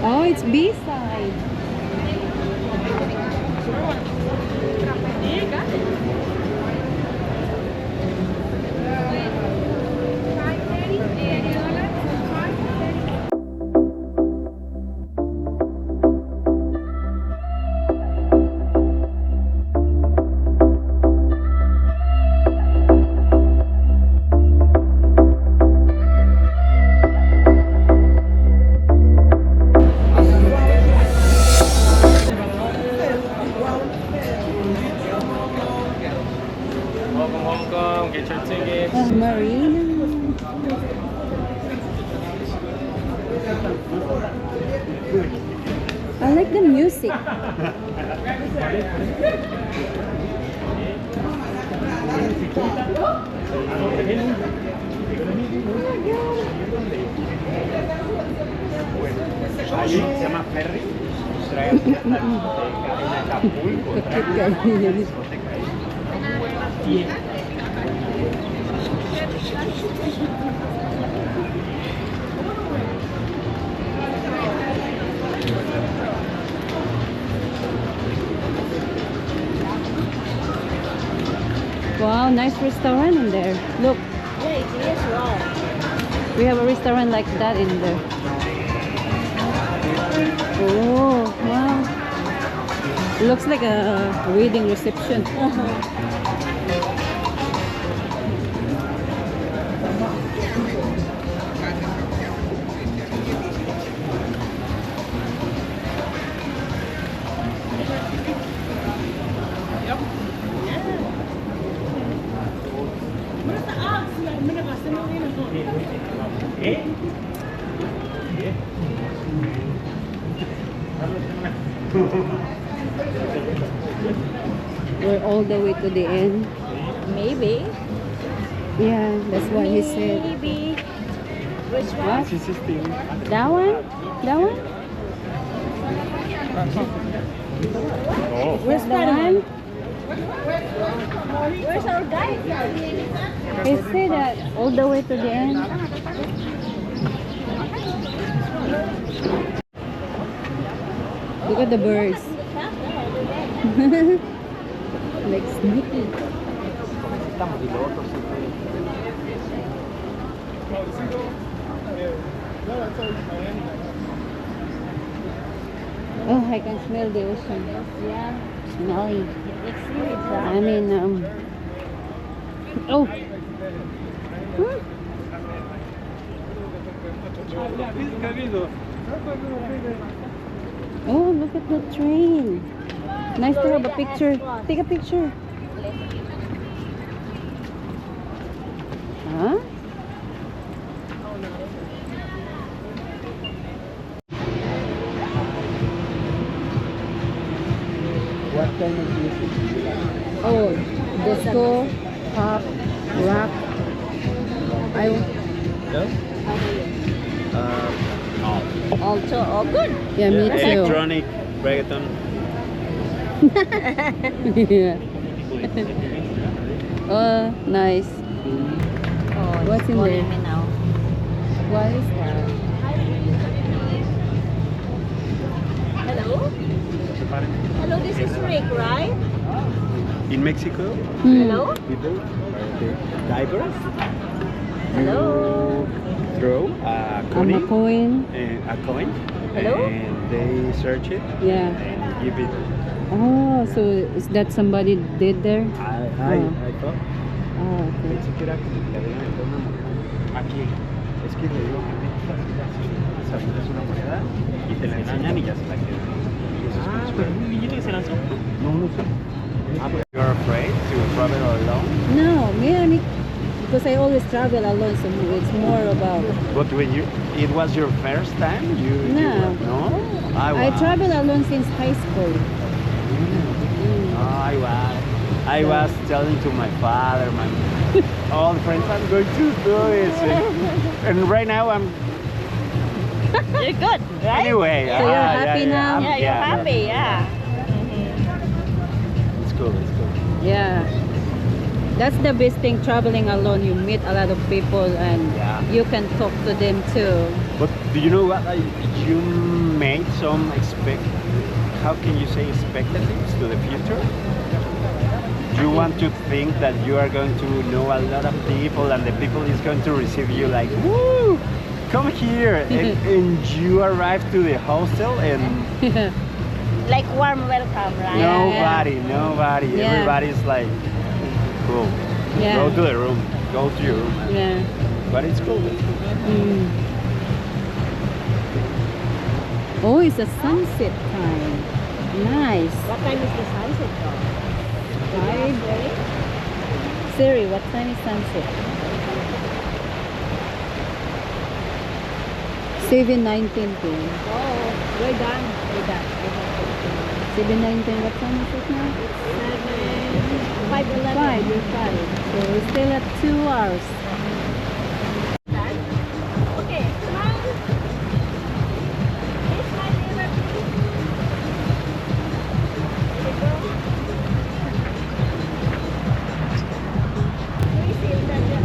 Oh, it's Bayside. Welcome Hong Kong, get your tickets. Marina. I like the music. Ahí se llama Ferry. Trae en Acapulco. Wow, nice restaurant in there. Look, Yeah, it is wrong. we have a restaurant like that in there. Oh, wow. Looks like a wedding reception. We're all the way to the end. Maybe. Yeah, that's what he said. Maybe. Which one? What? That one? That one? Oh. Where's the one? Where's our guide? He said that all the way to the end. Look at the birds. Like Snoopy. Oh, I can smell the ocean. Yeah. Smelly. It's really dry. I mean, oh. Hmm. Oh, look at the train. Nice to have a picture. Take a picture. Huh? What kind of music do you like? Oh, disco, pop, rock. I No? Also, oh, good. yeah, me too. Electronic, reggaeton. Yeah. Oh, nice. Oh, What's it's in calling there? me now. What is that? Hello? Hello, this is Rick, right? In Mexico, Hello? people, the divers, Hello? throw I'm a coin. a coin, Hello? and they search it Yeah. and give it. Oh, so is that somebody did there? I thought. Oh, okay. Pensé que era como que le habían aventado una moneda. Aquí, es que le digo que es una moneda y te la enseñan y ya se la quedan. Pero un billete que se lanzó. No, no sé. You're afraid to travel alone? No, me, because I always travel alone, so it's more about. But when it was your first time, No. no? I travel alone since high school. I was telling to my father, my all the friends, I'm going to do this, and right now I'm. You're good, right? Anyway, So you're happy now? Yeah, you're happy, yeah. It's cool. It's cool. Yeah. That's the best thing traveling alone. You meet a lot of people and Yeah. you can talk to them too. But do you know what? You made some how can you say expectations to the future? You want to think that you are going to know a lot of people and the people is going to receive you like, woo, come here. and you arrive to the hostel and Like warm welcome, right? nobody. Yeah. Everybody's like, cool. Yeah. Go to the room. Go to your room. Yeah. But it's cool. Mm. Oh, it's a sunset time. Nice. What time is the sunset though? 5. Siri, what time is sunset? 7:19 p.m. Oh, we're done. 7:19. What time is it now? 5:11. 5. You're 5. So we're still at 2 hours. Okay, smile. Please smile, Eva, please. There you go. Please feel that the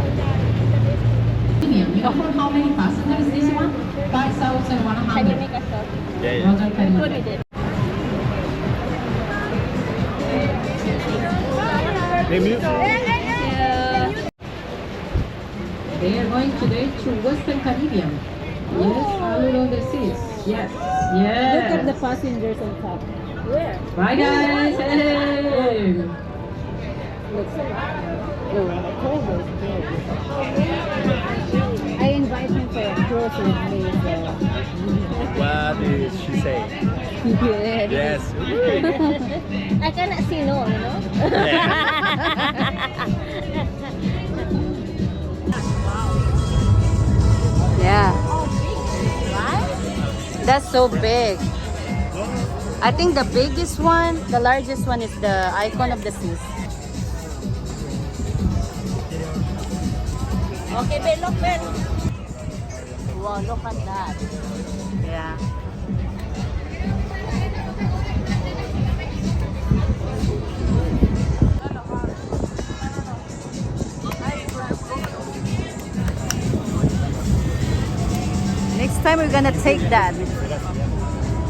Premium. We offer how many passengers this one? 5,100. Can you make a shot? Yeah. Roger, can you- Put it in. They are going today to Western Caribbean. Yes, all along the seas. Yes. Yes. Look at the passengers on top. Where? Bye guys. Hey. Looks I invite him for a cruise with me. What did she say? So. Good. Yes. I cannot say no, you know? Yeah. Right? That's so big. I think the biggest one, the largest one is the icon of the seas. Okay, babe, look, babe. Wow, look at that. Yeah. Next time we're gonna take that.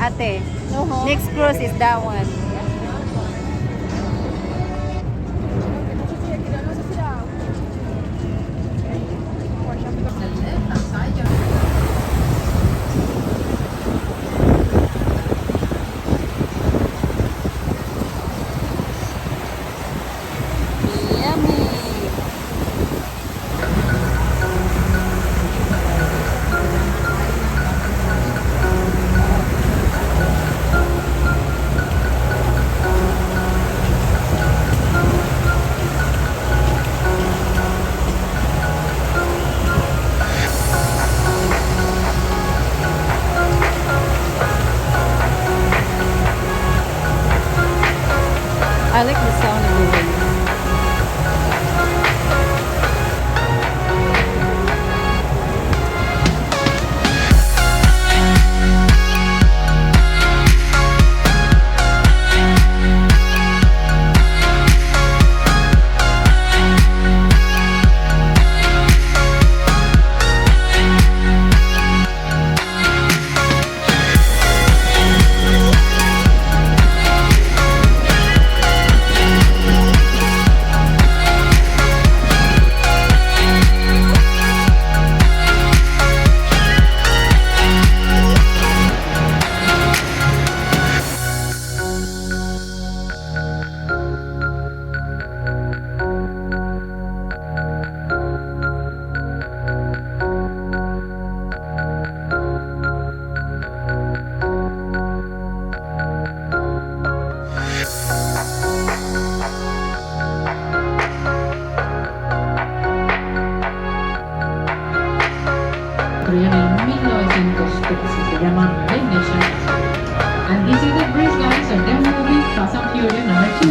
Ate, next cruise is that one. Yummy. I like the sound of the wind. Crearon en 1913, se llama The Nation. And this is the bridge guys of the movie Fast and Furious number 2.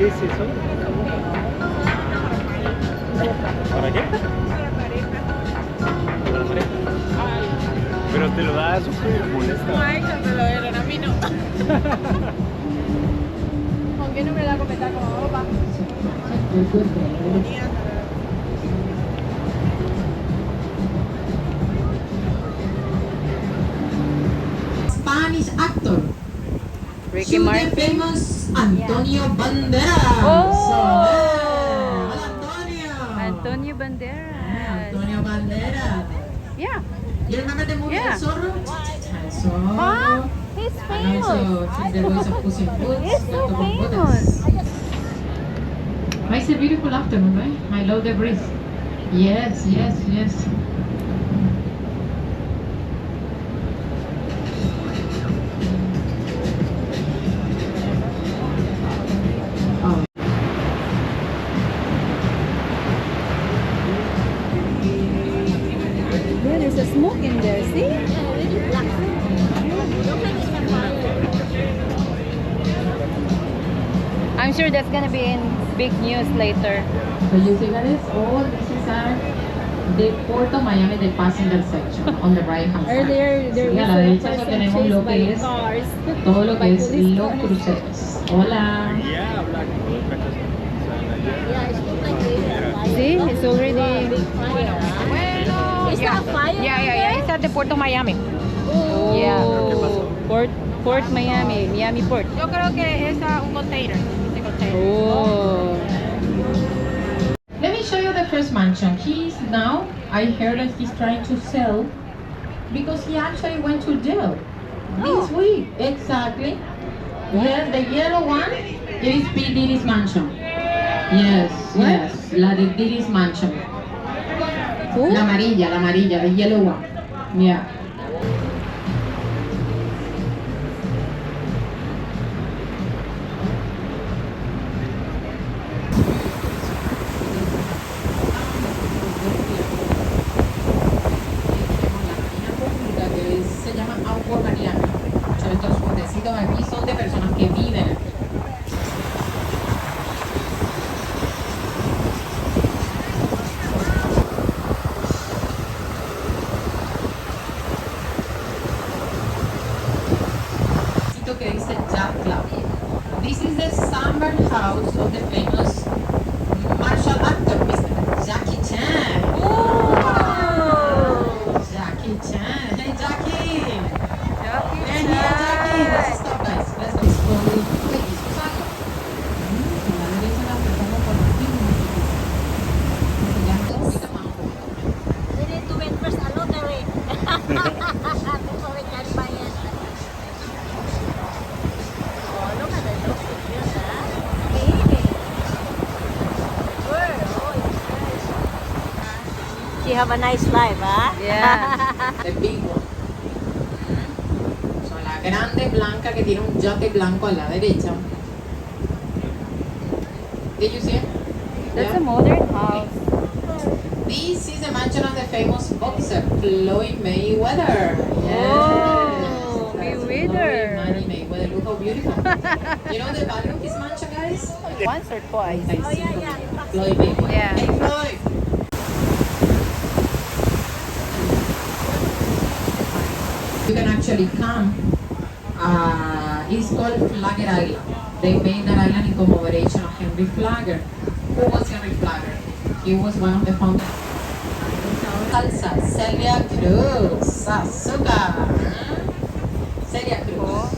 ¿Qué es eso? ¿Para qué? Para la pareja. Pero te lo da súper molesta. Ay, no me lo dieron, a mí no. ¿Con qué no me la comentar como papá? Spanish actor. Ricky To the Martin. famous Antonio Banderas. Oh! Hola, Antonio. Antonio Banderas. Antonio Banderas. Yeah. You remember the movie Yeah. El Zorro? El Zorro. Huh? He's And also famous. the voice of Puss in Boots. He's so Gato con famous. Botas. It's a beautiful afternoon, right? I love the breeze. Yes, yes, yes. Oh. Yeah, there's a smoke in there, see? I'm sure that's gonna be in big news later. So you see that is all this is the Port of Miami, the passenger section on the right hand side. Earlier, there Sí, a la was a derecha person tenemos chased lo by que es cars. todo lo by que es police los cars. cruceros. Hola. Yeah, black. Yeah, it looks like they See, it's already. Is that a fire? Yeah. It's at the Port of Miami. Oh. Yeah. Port Miami, Miami Port. Yo creo que es un container. Este container. Oh. Let me show you the first mansion. He's now, I heard that he's trying to sell because he actually went to jail this week. Exactly. Yes, the yellow one is P. Diddy's mansion. Yes, yes, la de Diddy's mansion. Who? La amarilla, the yellow one. Yeah. Se llama agua mariana. Estos fuentecitos aquí son de personas que viven aquí. Que dice Jack Club. This is the summer house of the famous martial actor, Mr. Jackie Chan. Jackie Chan. Hey, Jackie. Hey, Jackie. Let's stop, guys. Let's go. Wait, ¿esto es algo? La derecha la empezamos por aquí. Ya, un poquito más. We need to wait first a lottery. Before we can buy it. Oh, look at the looks of this, huh? Baby. Word. Oh, it's nice. She have a nice life, huh? Yeah. The big one. So, la grande blanca que tiene un yate blanco a la derecha. Did you see it? That's Yeah. a modern house. This is the mansion of the famous boxer Floyd Mayweather. Oh, That's Mayweather. Floyd Mayweather. Look how beautiful. You know the value of his mansion, guys? Once or twice. Okay, Oh, yeah. Floyd Mayweather. Yeah. Hey, Floyd. You can actually come. It's called Flagger Island. They made that island in commemoration of Henry Flagger. Who was Henry Flagger? He was one of the founders. Salsa, Celia Cruz, azúcar. Celia Cruz,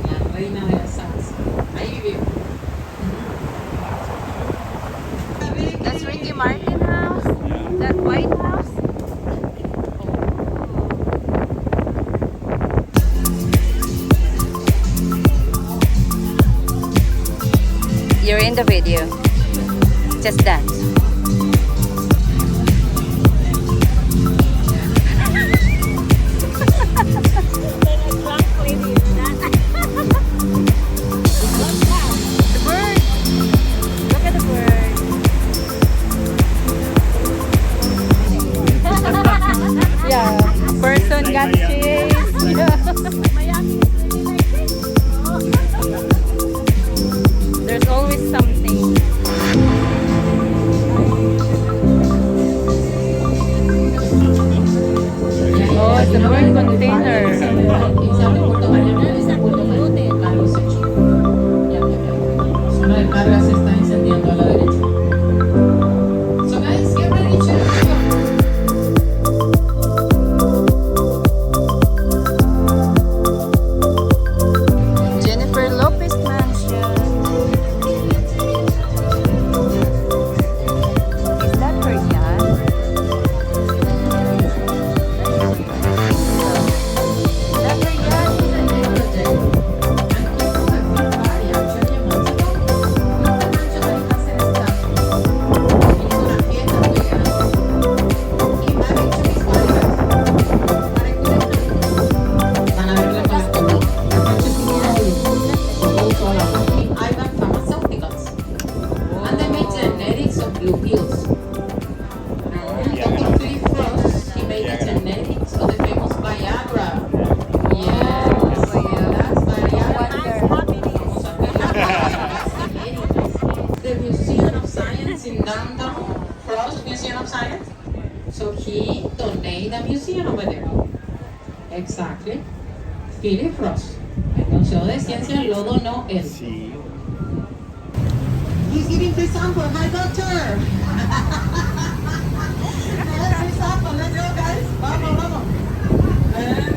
la reina de la salsa. Ahí vivió. That's Ricky Martin house? That White House? You're in the video. Just dance. The bird. Look at the bird. Yeah. Person got chased. Yeah. There's always something. So he donated a museum over there. Exactly. Philip Ross. El Museo de Ciencias lo donó él. Sí. He's giving free sample. Hi, doctor. Free sample. Let's go, guys. Vamos, vamos.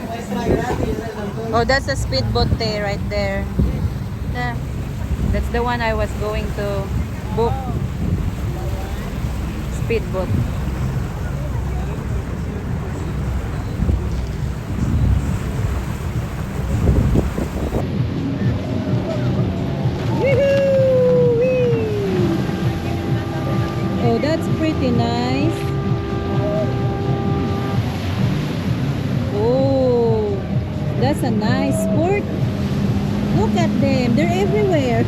Muestra gratis del doctor. Oh, that's a speedboat day right there. Yeah. That's the one I was going to book. Speedboat. Oh, that's pretty nice. Oh, that's a nice sport. Look at them. They're everywhere.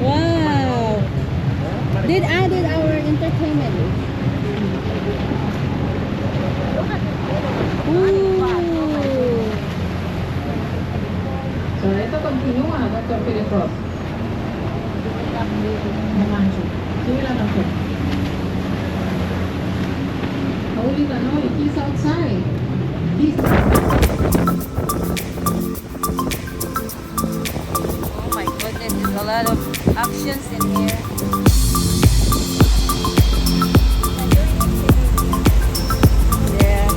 Wow. Did added our entertainment. Ooh. So esto continúa, doctor Philip Ross. No mancho. Sube la canción. Holy cannoli, he's outside. He's... Oh my goodness, there's a lot of actions in here. Yeah.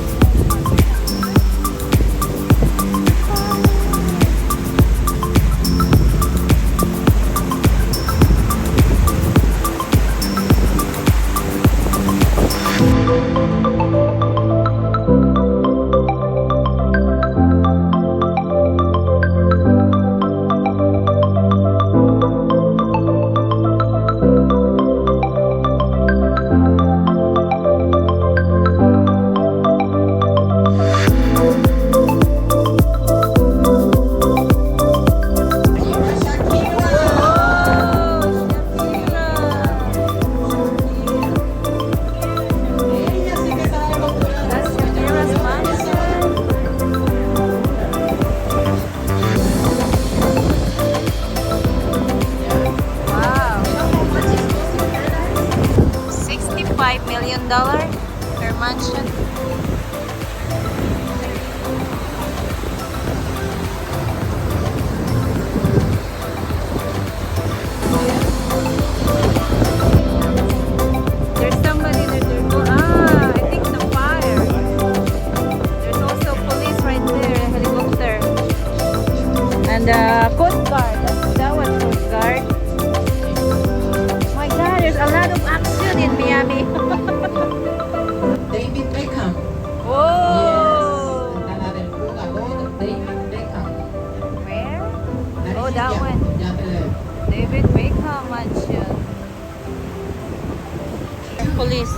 $65 million per mansion. There's somebody that they're going. I think it's a fire. There's also police right there, a helicopter. And Coast Guard. That was Coast Guard. My God, there's a lot of action in Miami. David Beckham. Whoa! Yes. La del jugador David Beckham. Where? That Oh, is that ya. one. Ya te leo. David Beckham mansion. Police.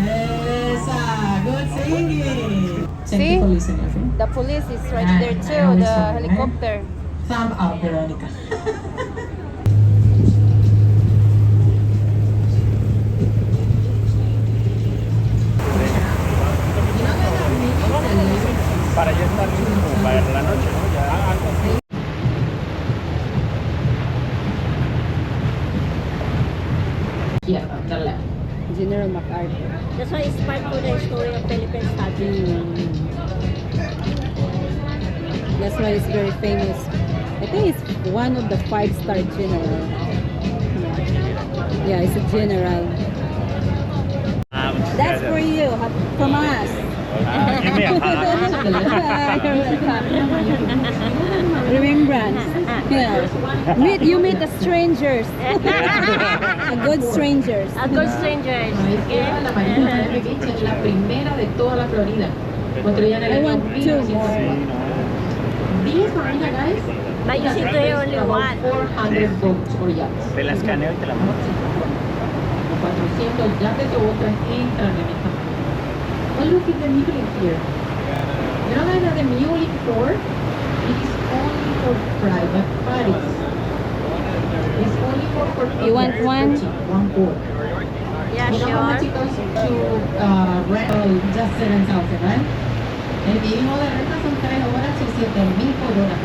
Esa, good singing. See? Check the police in your phone. The police is right there I too, always the follow, eh? helicopter. Thumb up, Veronica. Para ya estar listo como para la noche, ¿no? Ya algo así. Izquierda, the left. General MacArthur. That's why it's part of the story of Philippine study. That's why it's very famous. I think it's one of the 5-star general. Yeah, it's a general. That's for you, from us. Give me a hug. Remembrance. Yeah. You meet the strangers. A good strangers. A good strangers. Ahí queda la Marina Miami Beach, es la primera de toda la Florida. Construida en el I año want 2 more. 1950. This marina, guys, But you see there only about one. 400 boats or yachts. Te la escaneo y te la mando. 400 yates o botas entran en esta marina. Oh, look at the Mule here. You know that the Mule port is only for private parties. It's only for You want one? One port. Yeah, You know how much sure. it costs to rent just 7,000, right? El mínimo de renta son 3 horas o 7,000 por hora.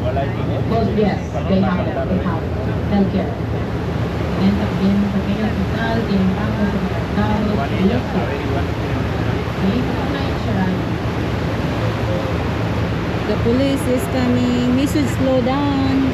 Pues yes, they have healthcare. Tienen también un pequeño hospital, tienen bancos, supermercados, y eso. Sí, una insurance. The police is coming. We should slow down.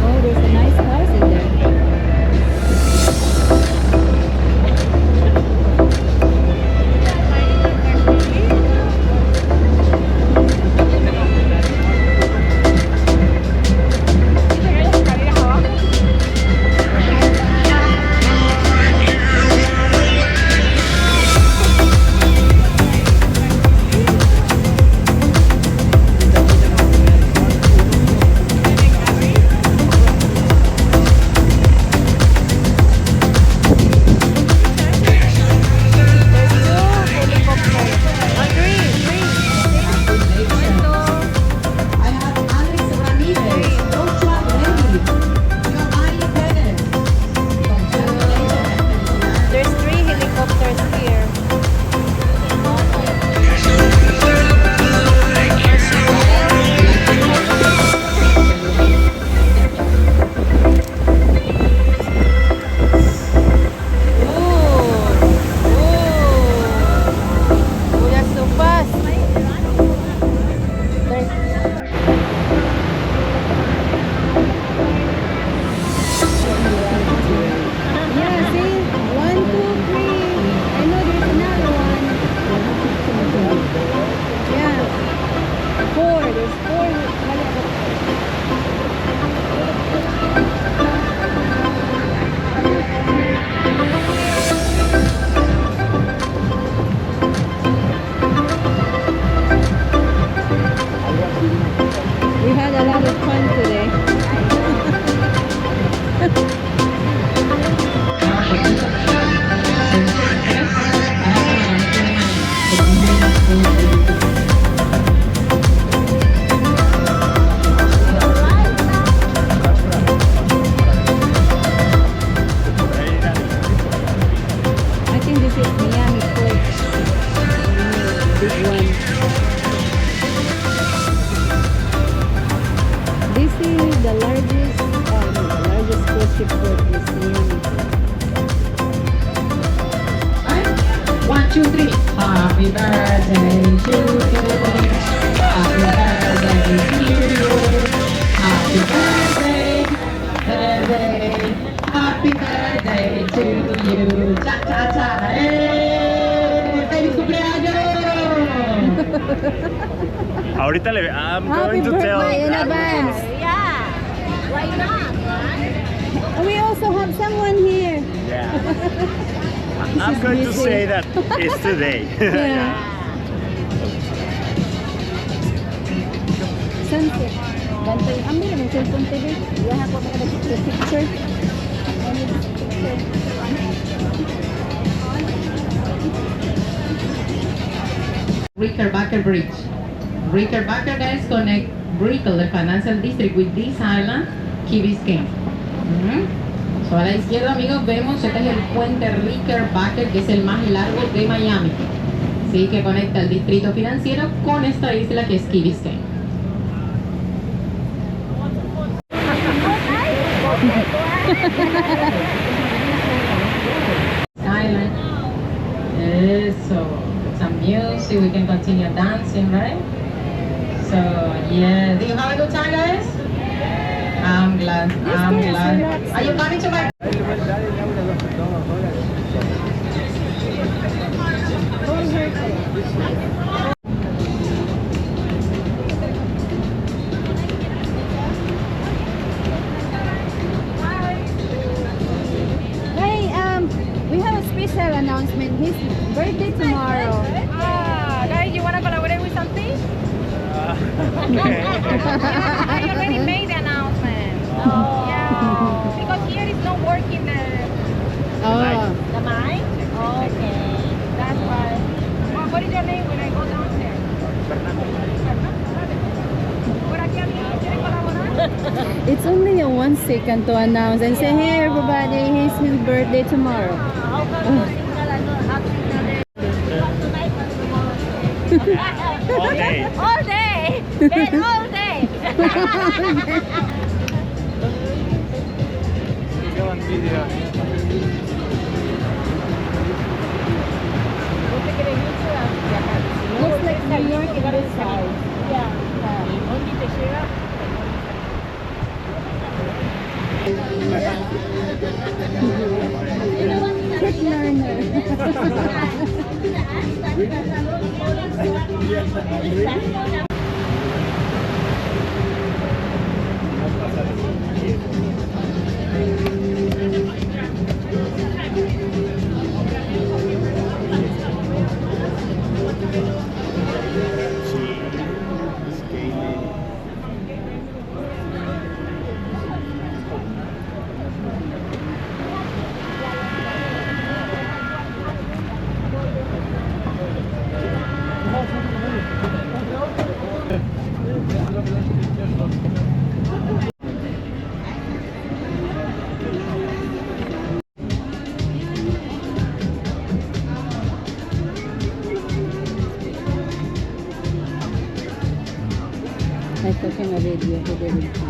Oh, there's a nice house in there. I have Alex Ramirez, Joshua Levy, Giovanni Perez. Congratulations. There's 3 helicopters here. Oh, that's so fast. Yeah, see? 1, 2, 3. I know there's another one. Yeah. 4. There's 4 helicopters. We had a lot of fun today. I think this is Miami Port. Big one. This is the largest cruise ship port is Miami. Right? 1, 2, 3. Happy birthday to you. Happy birthday to you. Happy birthday, birthday. Happy birthday to you. Cha cha cha. ¡Eh! ¡Feliz cumpleaños! Ahorita I'm Happy going to tell. birthday in advance. Yeah. Why not, right? We also have someone here. Yeah. This I'm is going to music. say that it's today. Yeah. Sunset. Ganda yung ambil ng cellphone TV. Yan ako mga picture. Rickenbacker Bridge. Rickenbacker, guys, connect Brickell, the financial district, with this island, Key Biscayne. So a la izquierda, amigos, vemos este es el puente Rickenbacker, que es el más largo de Miami. Sí, que conecta el distrito financiero con esta isla que es Key Biscayne. Island. Eso. Some music, we can continue dancing, right? So, yeah. Do you have a good time, guys? I'm glad. I'm guy is glad. relaxed. Are you coming to my... Hey, we have a special announcement. His birthday tomorrow. Ah, guys, you want to collaborate with something? Okay. I already made the announcement. Yeah. Because here is not working the Oh. mic. Okay. That's why. What is your name when I go downstairs? Por aquí amigo, ¿quiere colaborar? It's only a 1 second to announce and say, hey everybody, it's his birthday tomorrow. How come you signal ano? Half signal eh? Not tonight, but tomorrow. All day. All day. Ben, all day. Go on video. Looks like New York in this side. Only the syrup. Quick learner. I took him a video, he didn't come.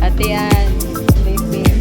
Ate Ann, sleeping.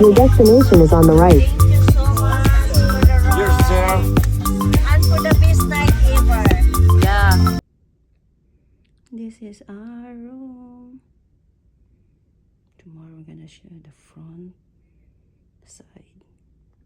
Your destination is on the right. Thank you so much for the ride. And for the best night ever. Yeah. This is our room. Tomorrow we're gonna show the front, the side.